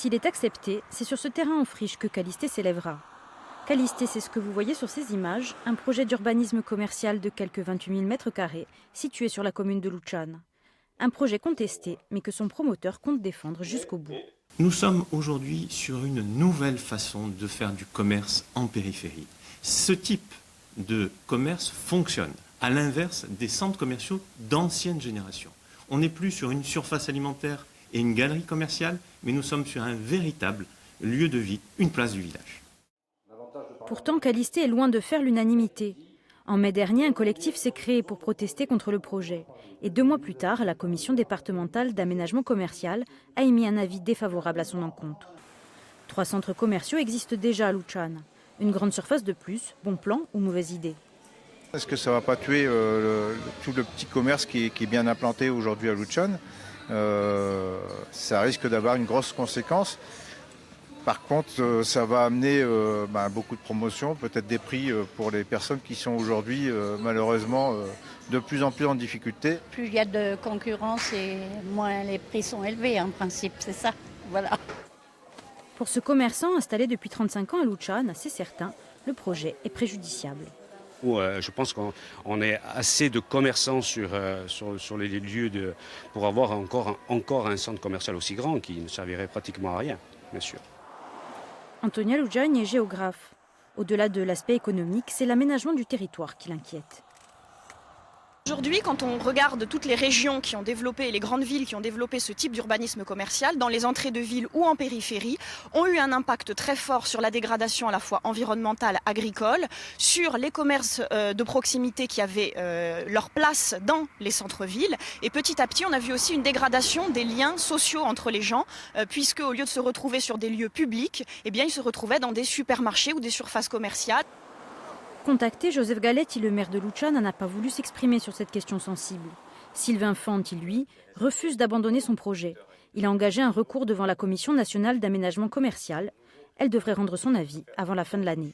S'il est accepté, c'est sur ce terrain en friche que Callisté s'élèvera. Callisté, c'est ce que vous voyez sur ces images, un projet d'urbanisme commercial de quelques 28 000 m², situé sur la commune de Luchane. Un projet contesté, mais que son promoteur compte défendre jusqu'au bout. Nous sommes aujourd'hui sur une nouvelle façon de faire du commerce en périphérie. Ce type de commerce fonctionne, à l'inverse des centres commerciaux d'ancienne génération. On n'est plus sur une surface alimentaire et une galerie commerciale, mais nous sommes sur un véritable lieu de vie, une place du village. Pourtant, Callisté est loin de faire l'unanimité. En mai dernier, un collectif s'est créé pour protester contre le projet. Et 2 mois plus tard, la commission départementale d'aménagement commercial a émis un avis défavorable à son encontre. 3 centres commerciaux existent déjà à Luchane. Une grande surface de plus, bon plan ou mauvaise idée? Est-ce que ça ne va pas tuer tout le petit commerce qui est bien implanté aujourd'hui à Luchane? Ça risque d'avoir une grosse conséquence. Par contre, ça va amener beaucoup de promotions, peut-être des prix pour les personnes qui sont aujourd'hui malheureusement de plus en plus en difficulté. Plus il y a de concurrence et moins les prix sont élevés en principe, c'est ça. Voilà. Pour ce commerçant installé depuis 35 ans à Luchane, c'est certain, le projet est préjudiciable. Je pense qu'on est assez de commerçants sur les lieux pour avoir encore un centre commercial aussi grand qui ne servirait pratiquement à rien, bien sûr. Antonia Lujagne est géographe. Au-delà de l'aspect économique, c'est l'aménagement du territoire qui l'inquiète. Aujourd'hui, quand on regarde toutes les régions qui ont développé, les grandes villes qui ont développé ce type d'urbanisme commercial, dans les entrées de ville ou en périphérie, ont eu un impact très fort sur la dégradation à la fois environnementale, agricole, sur les commerces de proximité qui avaient leur place dans les centres-villes. Et petit à petit, on a vu aussi une dégradation des liens sociaux entre les gens, puisque au lieu de se retrouver sur des lieux publics, eh bien, ils se retrouvaient dans des supermarchés ou des surfaces commerciales. Contacté, Joseph Galetti, le maire de Luchane, n'a pas voulu s'exprimer sur cette question sensible. Sylvain Fanti, lui, refuse d'abandonner son projet. Il a engagé un recours devant la Commission nationale d'aménagement commercial. Elle devrait rendre son avis avant la fin de l'année.